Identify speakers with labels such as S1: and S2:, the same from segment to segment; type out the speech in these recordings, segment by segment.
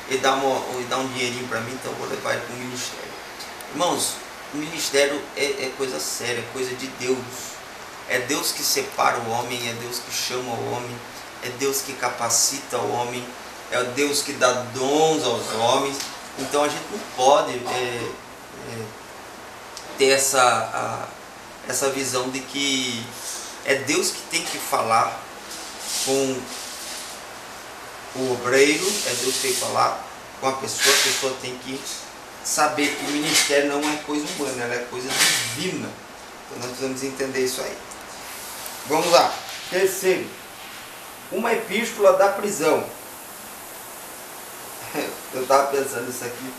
S1: ele dá um dinheirinho para mim, então eu vou levar ele para o ministério. Irmãos, o ministério é coisa séria, é coisa de Deus. É Deus que separa o homem, é Deus que chama o homem, é Deus que capacita o homem, é Deus que dá dons aos homens. Então a gente não pode ter essa visão de que é Deus que tem que falar com o obreiro, é Deus que tem que falar com a pessoa tem que saber que o ministério não é coisa humana, ela é coisa divina. Então nós precisamos entender isso aí. Vamos lá. Terceiro, uma epístola da prisão. Eu estava pensando nisso aqui,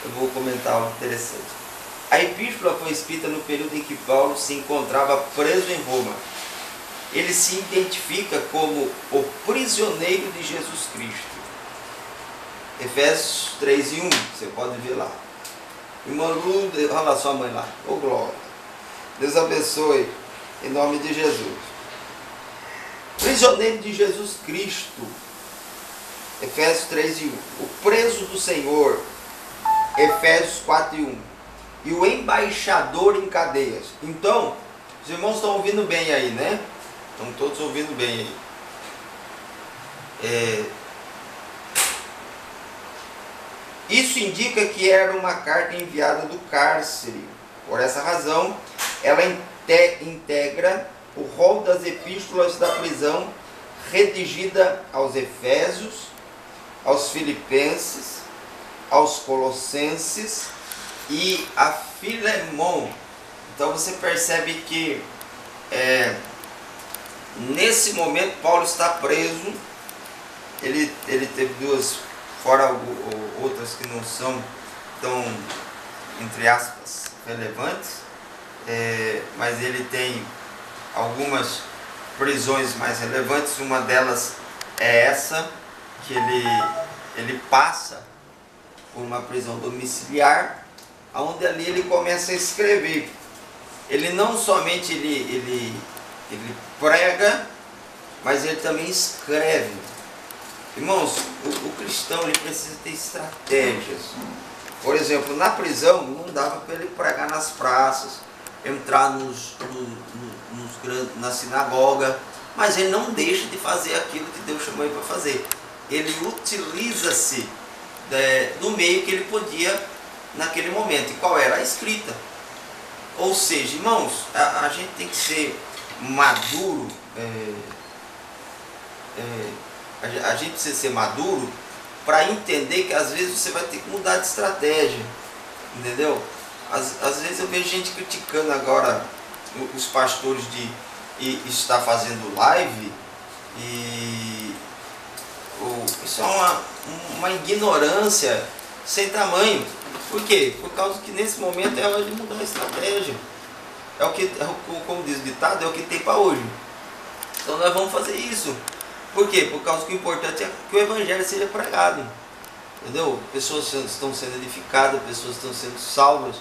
S1: eu vou comentar algo interessante. A epístola foi escrita no período em que Paulo se encontrava preso em Roma. Ele se identifica como o prisioneiro de Jesus Cristo. Efésios 3:1, você pode ver lá. Irmão Lu, olha lá sua mãe lá. Ô glória. Deus abençoe, em nome de Jesus. Prisioneiro de Jesus Cristo. Efésios 3:1. O preso do Senhor. Efésios 4:1. E o embaixador em cadeias. Então, os irmãos estão ouvindo bem aí, né? Estão todos ouvindo bem aí. Isso indica que era uma carta enviada do cárcere. Por essa razão, ela integra o rol das epístolas da prisão, redigida aos Efésios, aos Filipenses, aos Colossenses e a Filemon. Então você percebe que nesse momento Paulo está preso. Ele teve duas, fora outras que não são tão, entre aspas, relevantes, mas ele tem algumas prisões mais relevantes. Uma delas é essa, que ele passa por uma prisão domiciliar, onde ali ele começa a escrever. Ele não somente ele prega, mas ele também escreve. Irmãos, o cristão ele precisa ter estratégias. Por exemplo, na prisão não dava para ele pregar nas praças, entrar na sinagoga, mas ele não deixa de fazer aquilo que Deus chamou ele para fazer. Ele utiliza-se do meio que ele podia naquele momento. E qual era? A escrita. Ou seja, irmãos, a gente tem que ser maduro. A gente precisa ser maduro para entender que às vezes você vai ter que mudar de estratégia, entendeu? Às vezes eu vejo gente criticando agora os pastores de estar fazendo live, e isso é uma ignorância sem tamanho. Por quê? Por causa que nesse momento é hora de mudar a estratégia. Como diz o ditado, é o que tem para hoje. Então nós vamos fazer isso. Por quê? Por causa que o importante é que o evangelho seja pregado. Entendeu? Pessoas estão sendo edificadas, pessoas estão sendo salvas.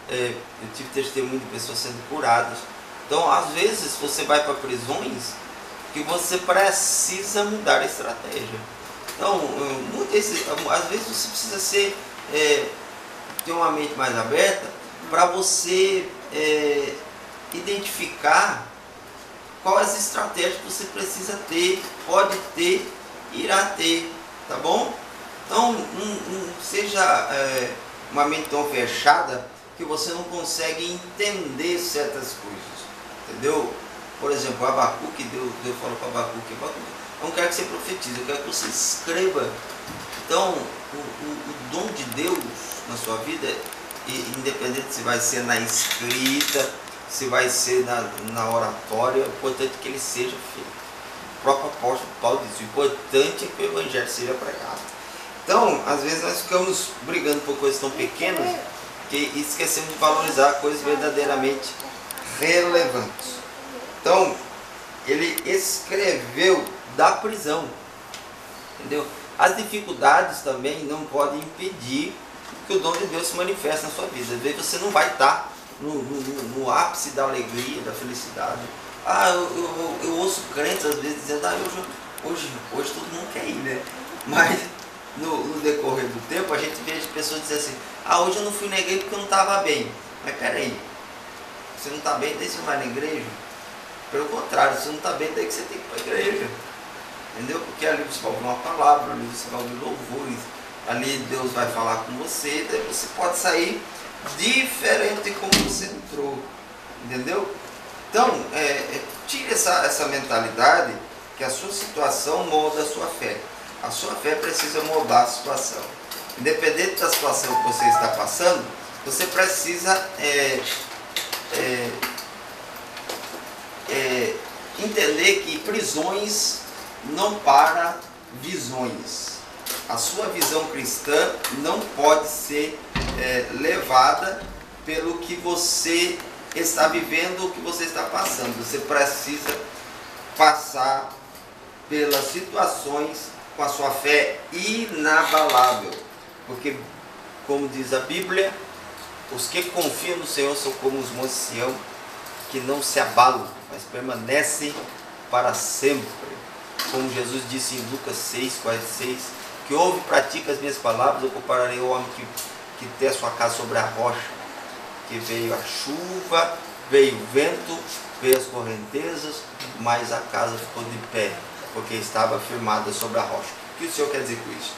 S1: Eu tive testemunho de pessoas sendo curadas. Então, às vezes, você vai para prisões que você precisa mudar a estratégia. Então, às vezes você precisa ter uma mente mais aberta para você identificar quais as estratégias que você precisa ter, pode ter, irá ter, tá bom? Então, não seja uma mente tão fechada que você não consegue entender certas coisas, entendeu? Por exemplo, Abacuque, Deus falou para Abacuque, eu não quero que você profetize, eu quero que você escreva. Então, o dom de Deus na sua vida, independente se vai ser na escrita, se vai ser na oratória, o importante é que ele seja feito. O próprio apóstolo Paulo diz, o importante é que o evangelho seja pregado. Então, às vezes nós ficamos brigando por coisas tão pequenas que esquecemos de valorizar coisas verdadeiramente relevantes. Então, ele escreveu da prisão, entendeu? As dificuldades também não podem impedir que o dom de Deus se manifeste na sua vida. Às vezes você não vai estar no ápice da alegria, da felicidade. Eu ouço crentes às vezes dizendo, hoje todo mundo quer ir, né? Mas no decorrer do tempo, a gente vê as pessoas dizendo assim, ah, hoje eu não fui na igreja porque eu não estava bem. Mas peraí, você não está bem, daí você não vai na igreja? Pelo contrário, você não está bem, daí que você tem que ir para a igreja. Entendeu? Porque ali você vai ouvir uma palavra, ali você vai ouvir louvores, ali Deus vai falar com você, daí você pode sair diferente de como você entrou. Entendeu? Então, tire essa mentalidade que a sua situação molda a sua fé. A sua fé precisa moldar a situação. Independente da situação que você está passando, você precisa entender que prisões não para visões. A sua visão cristã não pode ser levada pelo que você está vivendo, o que você está passando. Você precisa passar pelas situações com a sua fé inabalável, porque, como diz a Bíblia, os que confiam no Senhor são como os montes de Sião, que não se abalam, mas permanecem para sempre. Como Jesus disse em Lucas 6,46, que ouve e pratica as minhas palavras, eu compararei ao homem que tem a sua casa sobre a rocha, que veio a chuva, veio o vento, veio as correntezas, mas a casa ficou de pé, porque estava firmada sobre a rocha. O que o Senhor quer dizer com isso?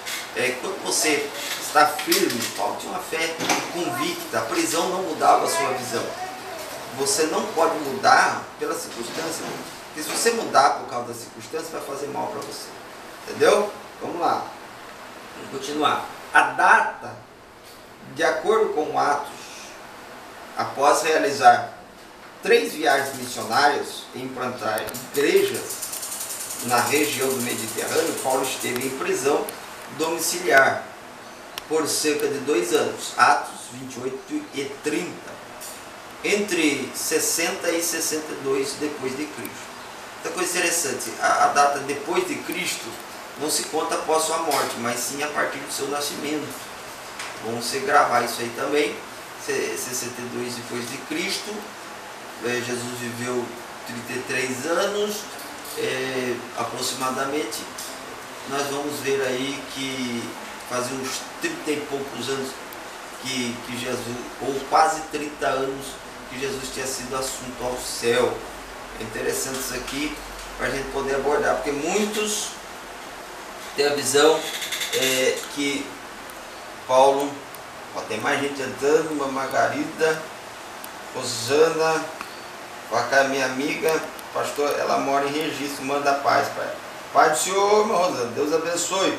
S1: Quando você está firme, Paulo tinha uma fé convicta, a prisão não mudava a sua visão. Você não pode mudar pela circunstância, porque se você mudar por causa da circunstância, vai fazer mal para você. Entendeu? Vamos lá. Vamos continuar. A data, de acordo com Atos, após realizar 3 viagens missionárias e implantar igrejas na região do Mediterrâneo, Paulo esteve em prisão domiciliar por cerca de 2 anos, Atos 28 e 30, entre 60 e 62 depois de Cristo. Outra coisa interessante, a data depois de Cristo não se conta após sua morte, mas sim a partir do seu nascimento. Vamos você gravar isso aí também. 62 depois de Cristo, Jesus viveu 33 anos aproximadamente. Nós vamos ver aí que fazia uns 30 e poucos anos que Jesus, ou quase 30 anos que Jesus tinha sido assunto ao céu. É interessante isso aqui para a gente poder abordar, porque muitos têm a visão que Paulo, tem mais gente entrando, uma Margarida, Rosana, a minha amiga, pastor, ela mora em Registro, manda paz, pai. Pai do Senhor, irmã Rosana, Deus abençoe.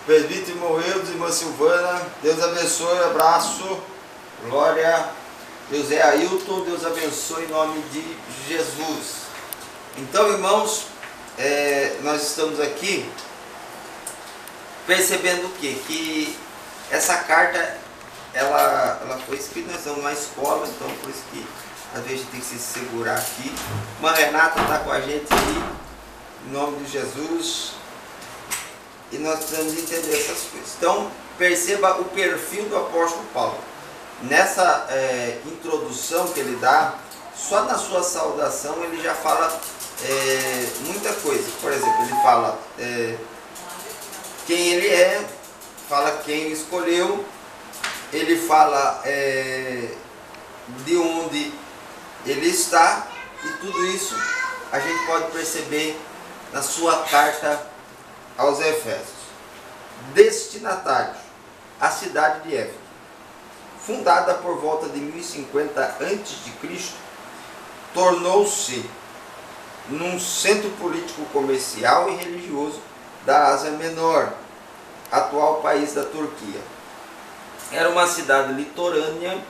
S1: Presbítero, irmão Eudes, irmã Silvana, Deus abençoe, abraço, glória. José Ailton, Deus abençoe em nome de Jesus. Então, irmãos, nós estamos aqui percebendo o quê? Que essa carta, ela foi escrita, nós estamos numa escola, então por isso que às vezes a gente tem que se segurar aqui. Irmã Renata está com a gente aí, em nome de Jesus, e nós precisamos entender essas coisas. Então, perceba o perfil do apóstolo Paulo. Nessa introdução que ele dá, só na sua saudação ele já fala muita coisa. Por exemplo, ele fala quem ele é, fala quem ele escolheu, ele fala de onde ele está, e tudo isso a gente pode perceber na sua carta aos Efésios. Destinatários, a cidade de Éfeso, fundada por volta de 1050 a.C., tornou-se num centro político, comercial e religioso da Ásia Menor, atual país da Turquia. Era uma cidade litorânea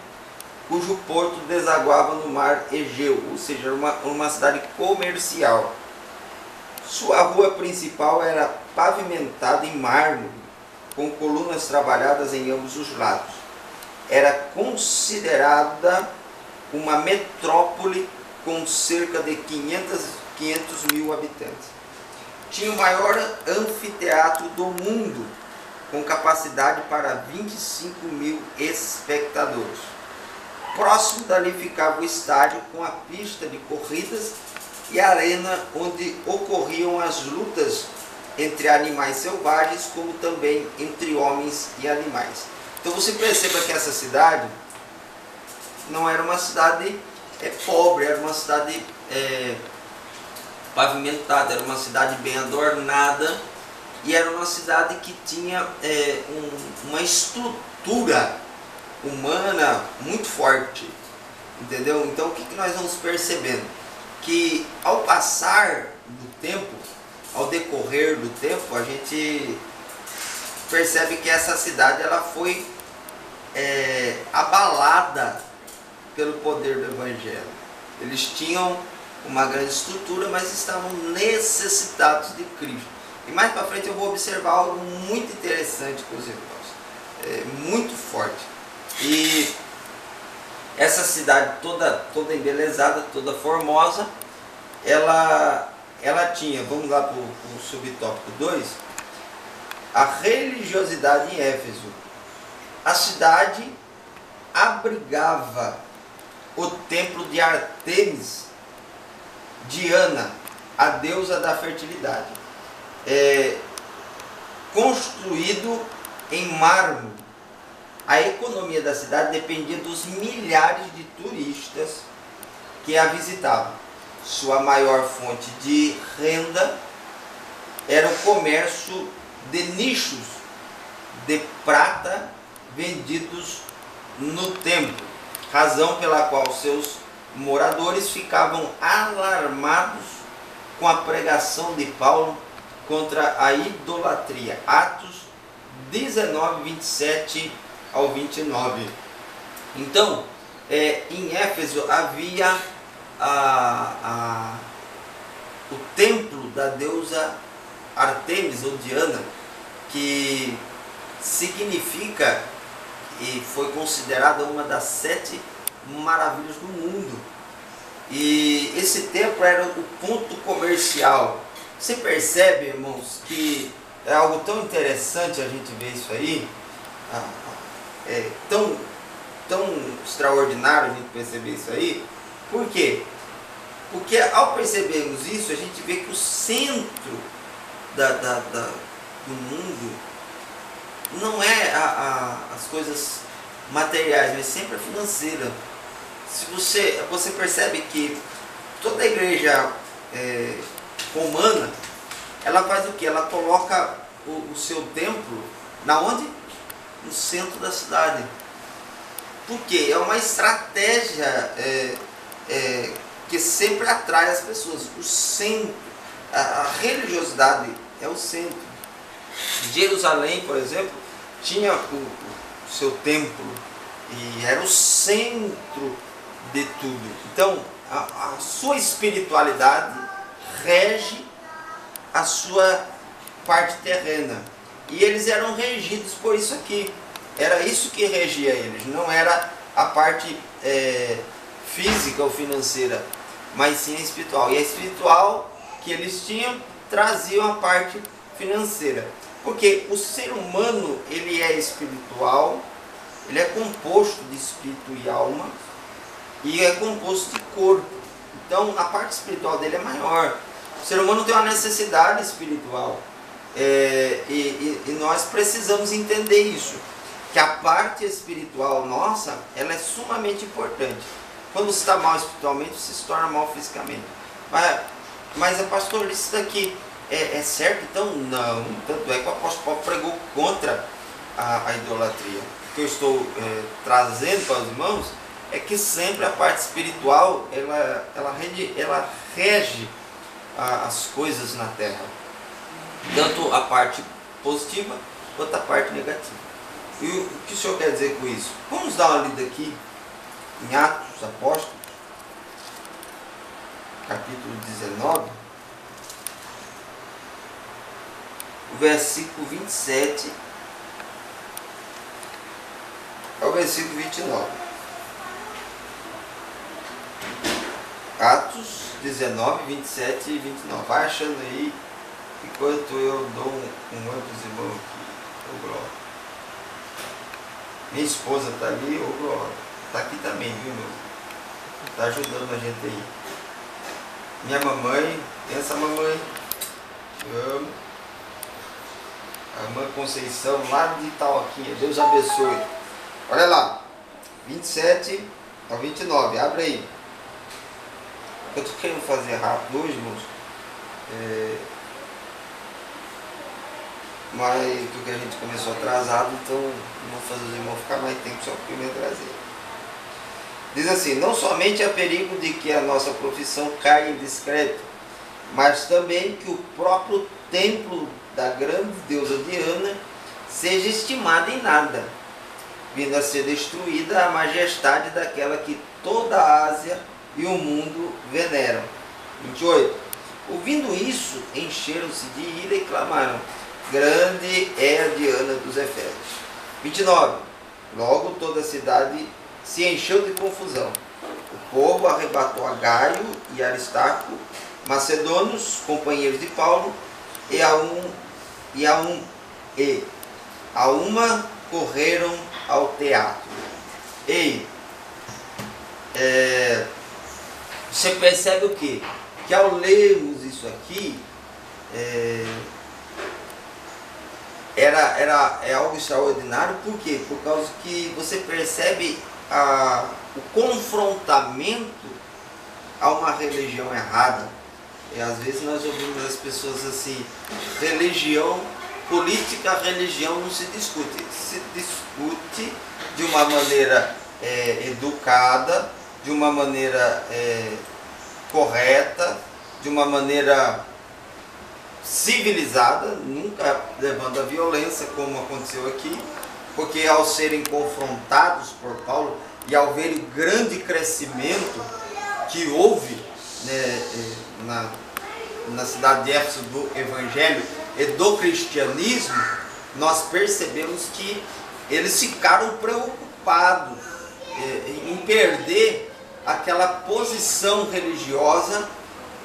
S1: cujo porto desaguava no mar Egeu, ou seja, era uma cidade comercial. Sua rua principal era pavimentada em mármore, com colunas trabalhadas em ambos os lados. Era considerada uma metrópole com cerca de 500 mil habitantes. Tinha o maior anfiteatro do mundo, com capacidade para 25 mil espectadores. Próximo dali ficava o estádio com a pista de corridas e a arena onde ocorriam as lutas entre animais selvagens, como também entre homens e animais. Então você perceba que essa cidade não era uma cidade pobre, era uma cidade pavimentada, era uma cidade bem adornada, e era uma cidade que tinha uma estrutura humana muito forte, entendeu? Então o que nós vamos percebendo? Que ao passar do tempo, ao decorrer do tempo, a gente percebe que essa cidade ela foi abalada pelo poder do Evangelho. Eles tinham uma grande estrutura, mas estavam necessitados de Cristo. E mais para frente eu vou observar algo muito interessante com os irmãos, muito forte. E essa cidade toda embelezada, toda formosa, ela tinha, vamos lá para o subtópico 2, a religiosidade em Éfeso. A cidade abrigava o templo de Artemis, Diana, a deusa da fertilidade, construído em mármore. A economia da cidade dependia dos milhares de turistas que a visitavam. Sua maior fonte de renda era o comércio de nichos de prata vendidos no templo, razão pela qual seus moradores ficavam alarmados com a pregação de Paulo contra a idolatria. Atos 19, 27 ao 29. Então, em Éfeso havia o templo da deusa Artemis ou Diana, que significa e foi considerada uma das 7 maravilhas do mundo. E esse templo era o ponto comercial. Você percebe, irmãos, que é algo tão interessante a gente ver isso aí, tão extraordinário a gente perceber isso aí. Por quê? Porque ao percebermos isso, a gente vê que o centro do mundo não é as coisas materiais, mas sempre a financeira. Se você percebe que toda a igreja romana, ela faz o que? Ela coloca o seu templo na onde? No centro da cidade. Por quê? É uma estratégia que sempre atrai as pessoas. O centro, a religiosidade é o centro. Jerusalém, por exemplo, tinha o seu templo e era o centro de tudo. Então, a sua espiritualidade rege a sua parte terrena. E eles eram regidos por isso aqui. Era isso que regia eles. Não era a parte física ou financeira, mas sim a espiritual. E a espiritual que eles tinham trazia a parte financeira. Porque o ser humano, ele é espiritual, ele é composto de espírito e alma, e é composto de corpo. Então a parte espiritual dele é maior. O ser humano tem uma necessidade espiritual, e nós precisamos entender isso, que a parte espiritual nossa, ela é sumamente importante. Quando você está mal espiritualmente, você se torna mal fisicamente. Mas pastor, isso daqui é certo? Então não. Tanto é que o apóstolo Paulo pregou contra a idolatria. O que eu estou trazendo para os irmãos é que sempre a parte espiritual ela rege as coisas na terra, tanto a parte positiva quanto a parte negativa. E o que o senhor quer dizer com isso? Vamos dar uma lida aqui em Atos dos Apóstolos, capítulo 19, o versículo 27 ao versículo 29. Atos 19, 27 e 29. Vai achando aí, enquanto eu dou um oi para os irmãos aqui. Ô glória. Minha esposa está ali, ô glória. Está aqui também, viu, meu? Está ajudando a gente aí. Minha mamãe, essa mamãe, te amo. A irmã Conceição, lá de Itaoquinha. Deus abençoe. Olha lá, 27 ao 29, abre aí. Eu estou querendo fazer rápido hoje, irmãos. Mas porque a gente começou atrasado, então não vou fazer os irmãos ficar mais tempo só porque me atrasei. Diz assim: não somente há perigo de que a nossa profissão caia em descrédito, mas também que o próprio templo da grande deusa Diana seja estimado em nada, vindo a ser destruída a majestade daquela que toda a Ásia e o mundo veneram. 28. Ouvindo isso, encheram-se de ira e clamaram: grande é a Diana dos Efésios. 29. Logo toda a cidade se encheu de confusão. O povo arrebatou a Gaio e Aristarco, macedônios, companheiros de Paulo, e a uma correram ao teatro. Ei, você percebe o quê? Que ao lermos isso aqui, é algo extraordinário. Por quê? Por causa que você percebe o confrontamento a uma religião errada. E às vezes nós ouvimos as pessoas assim: política, religião não se discute. Se discute de uma maneira educada, de uma maneira correta, de uma maneira civilizada, nunca levando a violência, como aconteceu aqui, porque ao serem confrontados por Paulo e ao ver o grande crescimento que houve, né, na cidade de Éfeso do Evangelho e do cristianismo, nós percebemos que eles ficaram preocupados em perder aquela posição religiosa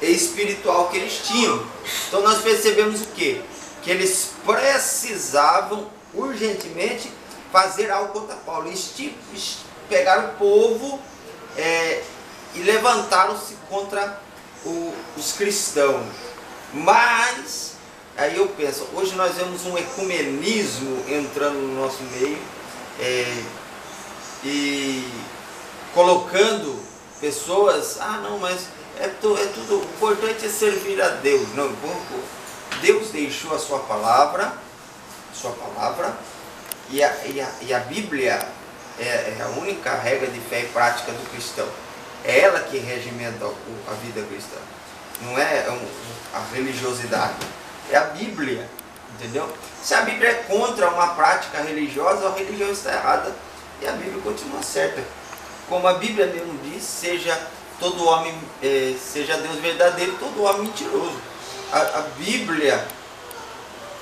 S1: e espiritual que eles tinham. Então nós percebemos o quê? Que eles precisavam urgentemente fazer algo contra Paulo. Eles pegaram o povo e levantaram-se contra os cristãos. Mas aí eu penso, hoje nós vemos um ecumenismo entrando no nosso meio, e colocando pessoas: não, mas tudo, o importante é servir a Deus. Não, Deus deixou a sua palavra, e a Bíblia é a única regra de fé e prática do cristão. É ela que regimenta a vida cristã, não é a religiosidade, é a Bíblia, entendeu? Se a Bíblia é contra uma prática religiosa, a religião está errada e a Bíblia continua certa. Como a Bíblia mesmo diz: seja todo homem, seja Deus verdadeiro, todo homem mentiroso. A Bíblia,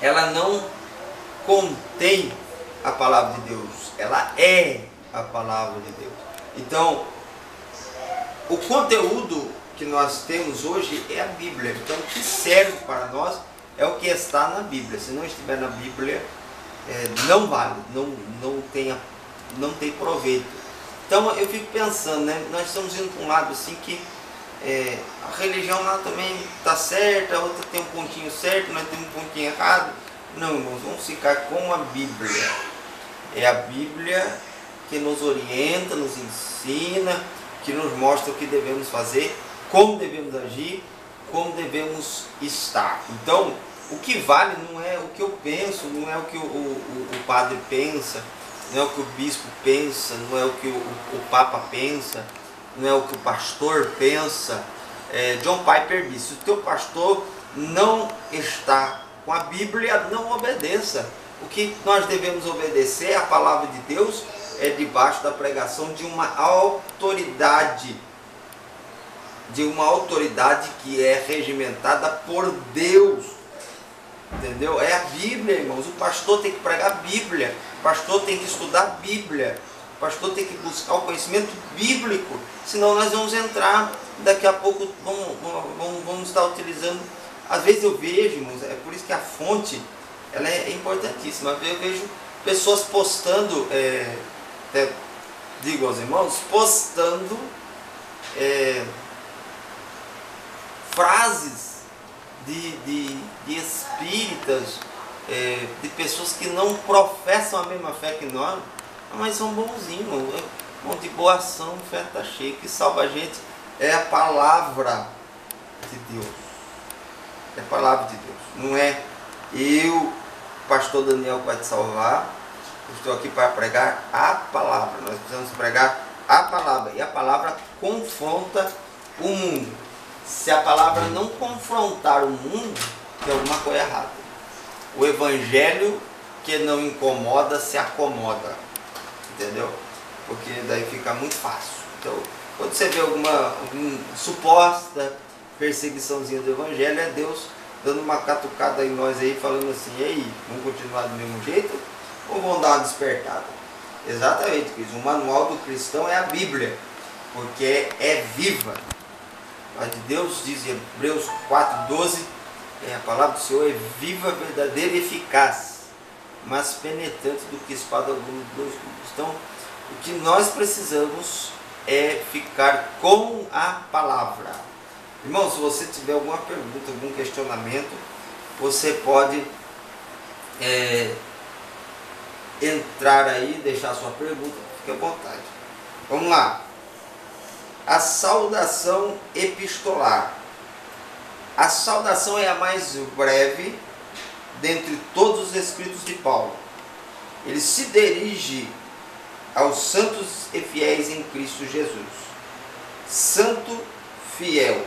S1: ela não contém a palavra de Deus, ela é a palavra de Deus. Então, o conteúdo que nós temos hoje é a Bíblia. Então, o que serve para nós é o que está na Bíblia. Se não estiver na Bíblia, não vale, não tem proveito. Então eu fico pensando, né? Nós estamos indo para um lado assim que a religião lá também está certa, a outra tem um pontinho certo, nós temos um pontinho errado. Não, irmãos, vamos ficar com a Bíblia. É a Bíblia que nos orienta, nos ensina, que nos mostra o que devemos fazer, como devemos agir, como devemos estar. Então, o que vale não é o que eu penso, não é o que o padre pensa, não é o que o bispo pensa, não é o que o papa pensa, não é o que o pastor pensa. John Piper disse: se o teu pastor não está com a Bíblia, não obedeça. O que nós devemos obedecer é a palavra de Deus, debaixo da pregação de uma autoridade, que é regimentada por Deus, entendeu? É a Bíblia, irmãos. O pastor tem que pregar a Bíblia, o pastor tem que estudar a Bíblia, o pastor tem que buscar o conhecimento bíblico, senão nós vamos entrar, daqui a pouco vamos estar utilizando. Às vezes eu vejo, irmãos, é por isso que a fonte ela é importantíssima. Eu vejo pessoas postando, digo aos irmãos, postando frases de espíritas de pessoas que não professam a mesma fé que nós, mas são bonzinhos, bom, de boa ação, fé está cheia. Que salva a gente é a palavra de Deus. É a palavra de Deus. Não é eu, pastor Daniel, que vai te salvar. Eu estou aqui para pregar a palavra. Nós precisamos pregar a palavra. E a palavra confronta o mundo. Se a palavra não confrontar o mundo, tem alguma coisa errada. O evangelho que não incomoda, se acomoda. Entendeu? Porque daí fica muito fácil. Então, quando você vê alguma suposta perseguiçãozinha do evangelho, é Deus dando uma catucada em nós aí, falando assim: e aí, vamos continuar do mesmo jeito ou vamos dar uma despertada? Exatamente, Cris. O manual do cristão é a Bíblia, porque é viva. A palavra de Deus diz em Hebreus 4:12, a palavra do Senhor é viva, verdadeira e eficaz, mas penetrante do que espada alguma dos dois gumes. Então, o que nós precisamos é ficar com a palavra. Irmão, se você tiver alguma pergunta, algum questionamento, você pode entrar aí, deixar sua pergunta, fique à vontade. Vamos lá. A saudação epistolar. A saudação é a mais breve dentre todos os escritos de Paulo. Ele se dirige aos santos e fiéis em Cristo Jesus. Santo, fiel.